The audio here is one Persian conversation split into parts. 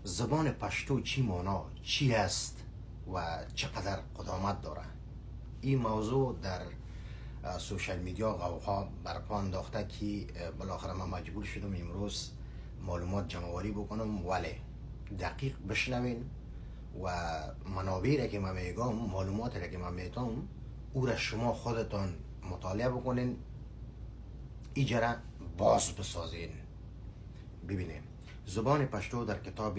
زبان پشتو چی معنا، چی است و چقدر قدامت داره؟ این موضوع در سوشل میدیا غوغا برپا انداخته که بالاخره من مجبور شدم امروز معلومات جمع‌آوری بکنم، ولی دقیق بشنوین و منابعی را که من میگم، معلوماتی را که من میتونم او را شما خودتان مطالعه بکنین، ایجاره باز بسازین. ببینیم زبان پشتو در کتاب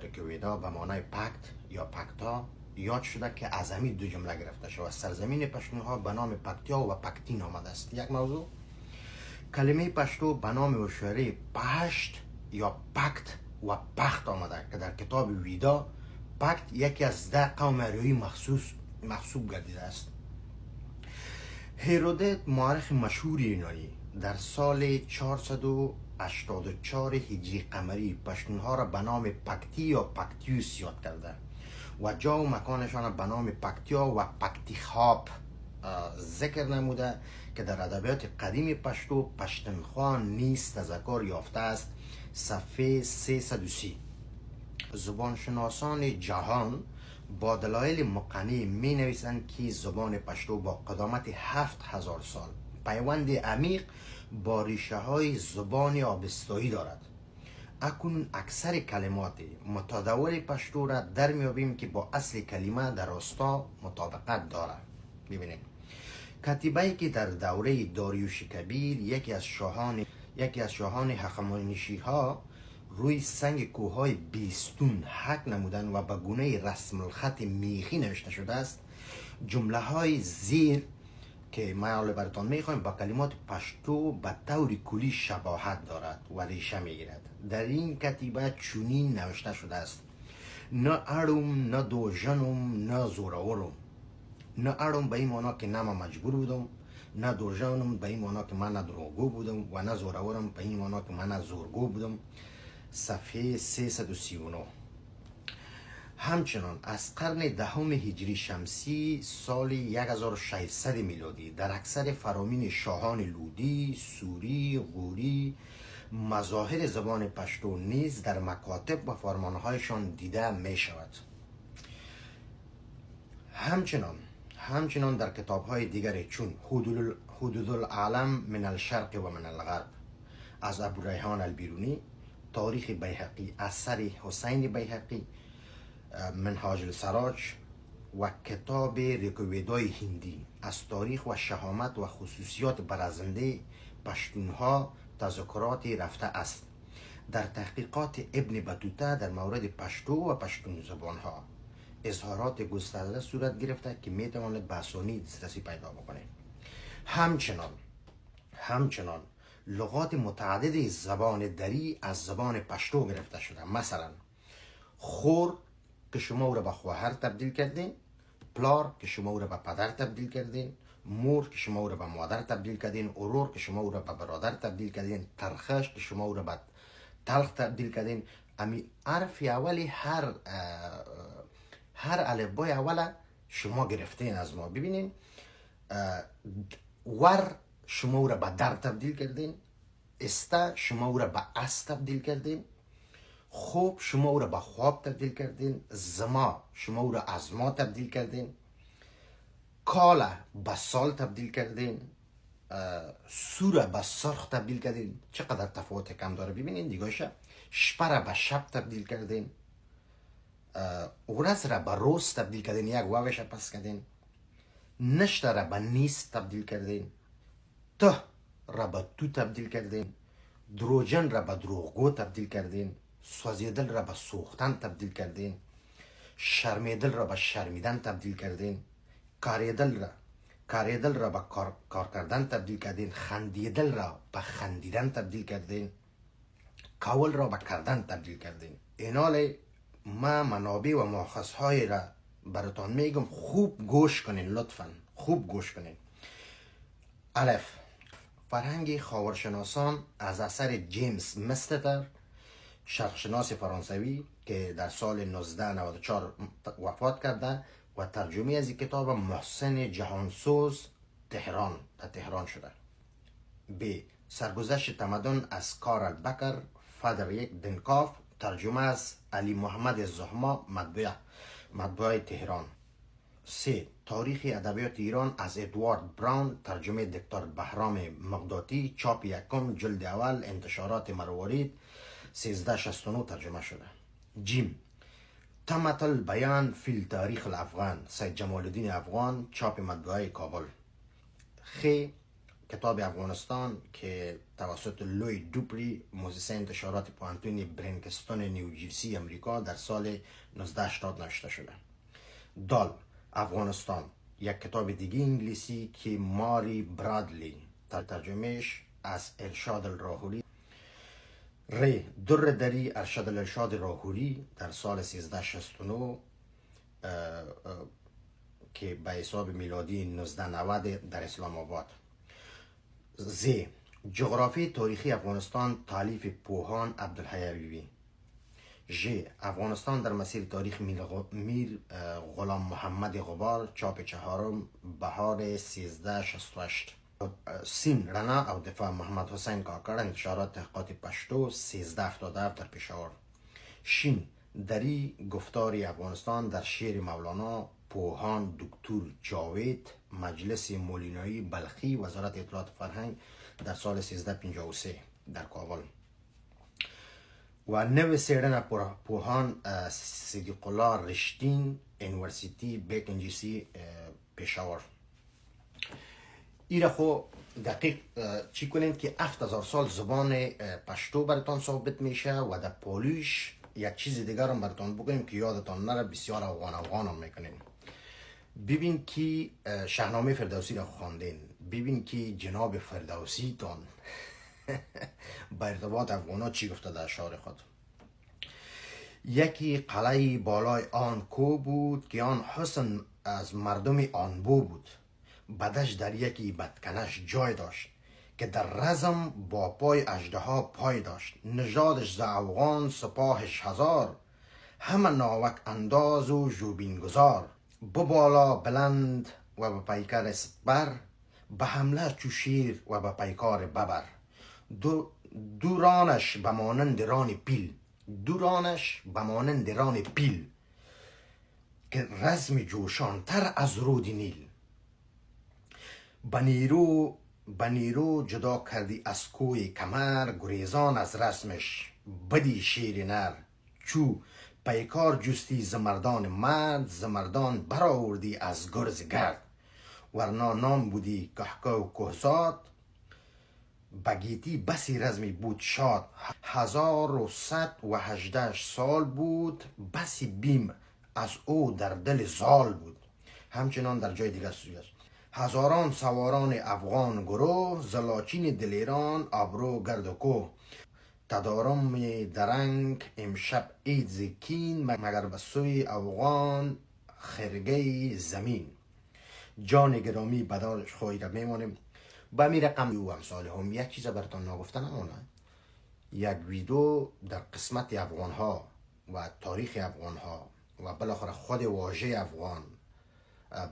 ریکویدا به معنای پکت یا پکتا یاد شده که از همین دو جمله گرفته شده. سرزمین پشتونها به نام پکتیا و پکتین آمده است. یک موضوع، کلمه پشتو به نام هوشیاری پشت یا پکت و پخت آمده که در کتاب ویدا پکت یکی از 10 قوم آریایی محسوب گردیده است. هیرودوت مورخ مشهور یونانی در سال 484 هجری قمری پشتونها را به نام پکتی یا پکتیوس یاد کرده و جا و مکانشان را به نام پکتیا و پکتیخاب ذکر نموده که در ادبیات قدیم پشتو پشتونخوا نیز تذکر یافته است. صفحه 330. زبانشناسان جهان با دلایل مقنع می نویسند که زبان پشتو با قدامت 7000 سال پیوند عمیق با ریشه های زبان آبستایی دارد. اکنون اکثر کلمات متداول پشتو را در میابیم که با اصل کلمه در راستا مطابقت دارد. ببینید کتیبه‌ای که در دوره داریوش کبیر یکی از شاهان هخامنشی ها روی سنگ کوههای بیستون حک نمودن و به گونه رسم الخط میخی نوشته شده است. جمله های زیر که ما حالا براتون میخوایم با کلمات پشتو به طور کلی شباهت دارد و ریشه میگیرد. در این کتیبه چنین نوشته شده است: نه اړم نه دوژنم نه زورورم. نه اړم به این معنا که نه من مجبور بودم، نه دوژنم به این معنا که من نه دروغگو بودم و نه زورورم به این معنا که من نه زورگو بودم. صفحه 339. همچنان از قرن دهم هجری شمسی سال 1600 میلادی در اکثر فرامین شاهان لودی، سوری، غوری مظاهر زبان پشتو نیز در مکاتب و فرمانهایشان دیده می شود. همچنان در کتاب‌های دیگری چون حدود العالم من الشرق و من الغرب از ابوریحان البیرونی، تاریخ بیهقی اثر حسین بیهقی، منهاج السراج و کتاب ریکویدای هندی از تاریخ و شهامت و خصوصیات برازنده پشتونها تذکراتی رفته است. در تحقیقات ابن بطوطه در مورد پشتو و پشتون زبانها اظهارات گسترده صورت گرفته که میتواند به آسانی دسترسی پیدا بکنه. همچنان لغات متعدد زبان دری از زبان پشتو گرفته شده. مثلا خور که شما او را به خواهر تبدیل کردین، پلار که شما او را به پدر تبدیل کردین، مور که شما او را به مادر تبدیل کردین، اورور که شما او را به برادر تبدیل کردین، ترخش که شما او را به تلخ تبدیل کردین. امی حرف اولی هر الفبای اول شما گرفتین از ما. ببینین ور شما او را به در تبدیل کردین، استا شما او را به اس تبدیل کردین، خوب شما او را به خواب تبدیل کردین، زما شما او را از ما تبدیل کردین، کالا به سال تبدیل کردین، سوره به سرخ تبدیل کردین. چقدر تفاوت کم داره ببینین دیگهش. شپره به شب تبدیل کردین، ورځ را به روز تبدیل کردین، یک واوش پس کردین، نشته را به نیست تبدیل کردین، ته را به تو تبدیل کردین، دروجن را به دروغگو تبدیل کردین، سوزیدل را به سوختن تبدیل کردین، شرمیدل را به شرمیدن تبدیل کردین، کاریدل را به کار کردن تبدیل کردین، خندیدل را به خندیدن تبدیل کردین، کول را به کردن تبدیل کردین. اینال ما منابع و مؤخذهای را براتون میگم، خوب گوش کنین، لطفا خوب گوش کنین. الف، فرهنگ خاورشناسان از اثر جیمز مستر، شرقشناس فرانسوی که در سال 1994 وفات کرده و ترجمه از این کتاب محسن جهانسوز تهران شده. ب، سرگذشت تمدن از کارل بکر، فردریک دنکاف، ترجمه از علی محمد زحما، مطبوعه تهران. 3. تاریخ ادبیات ایران از ادوارد براون، ترجمه دکتر بهرام مقداتی، چاپ یکم، جلد اول، انتشارات مروارید، 1369 ترجمه شده. جیم. تمت البیان فی التاریخ الافغان، سید جمال الدین افغان، چاپ مطبوعه کابل. خ. کتاب افغانستان که توسط لوی دوپلی، موسسه انتشارات پوانتون برینکستون نیوجرسی امریکا در سال 1980 نوشته شده. دال. افغانستان، یک کتاب دیگه انگلیسی که ماری برادلی ترجمهش از ارشاد الراهوری. ر. در دری ارشاد الارشاد راهوری در سال 1369 که به حساب میلادی 1990 در اسلام آباد. ز. جغرافی تاریخی افغانستان، تالیف پوهان عبدالحی حبیبی. ژ. افغانستان در مسیر تاریخ میر غلام محمد غبار، چاپ چهارم، بهار 1368. سین. رنا او دفاع محمد حسین کاکړ، انتشارات تحقیقات پشتو، 1377 در پشاور. شین. دری گفتاری افغانستان در شعر مولانا، پوهان دکتر جاوید، مجلس مولینایی بلخی، وزارت اطلاعات فرهنگ در سال 1353 در کابل. و نو سیرن پوهان صدیق الله رشتین، یونیورسیتی بیکنجیسی پشاور. ایره خو دقیق چی کنین که 7000 سال زبان پشتو براتان ثابت میشه و در پولوش یک چیز دیگر هم براتان بگویم که یادتان نره، بسیار افغان هم میکنین. ببین که شاهنامه فردوسی را خواندین، ببین که جناب فردوسی تان به ارتباط افغانا چی گفته در اشعار خود. یکی قلعه بالای آن کو بود که آن حسن از مردم آن بو بود. بدش در یکی بدکنش جای داشت که در رزم با پای اژدها پای داشت. نژادش ز افغان سپاهش هزار، همه ناوک انداز و ژوبین گذار. بالا بلند و به پیکر اسپر، به حمله چو شیر و به پیکار ببر. دورانش به مانند ران پیل، دورانش به مانند ران پیل، که رزم جوشان تر از رود نیل. به نیرو جدا کردی از کوی کمر، گریزان از رسمش بدی شیر نر. چو پیکار جستی زمردان مرد، زمردان برآوردی از گرز گرد. ورنا نام بودی کهکه و کهزاد، بگیتی بسی رزمی بود شاد. 1118 سال بود، بسی بیم از او در دل زال بود. همچنان در جای دیگر سوی است. هزاران سواران افغان گروه، زلاچین دلیران ابرو گرد و کوه. تدارم درنگ امشب عید زکین، مگر به سوی افغان خرگه زمین. جان گرامی بدارش خواهی را میمانیم. با می رقم و امثال هم یک چیز براتان نگفته نمانه. یک ویدیو در قسمت افغان ها و تاریخ افغان ها و بالاخره خود واژه افغان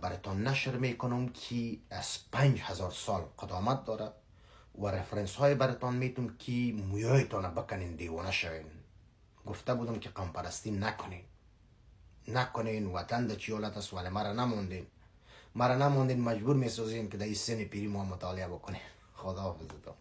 براتان نشر میکنم که از 5000 سال قدامت داره و رفرنس های براتان میتونم که مویایتان بکنین دیوانه شوین. گفته بودم که قوم پرستی نکنین وطن در چی حالت است، ولی مرا نموندین مجبور میسازین که در این سن پیری ما مطالعه بکنین. خدا حافظتان.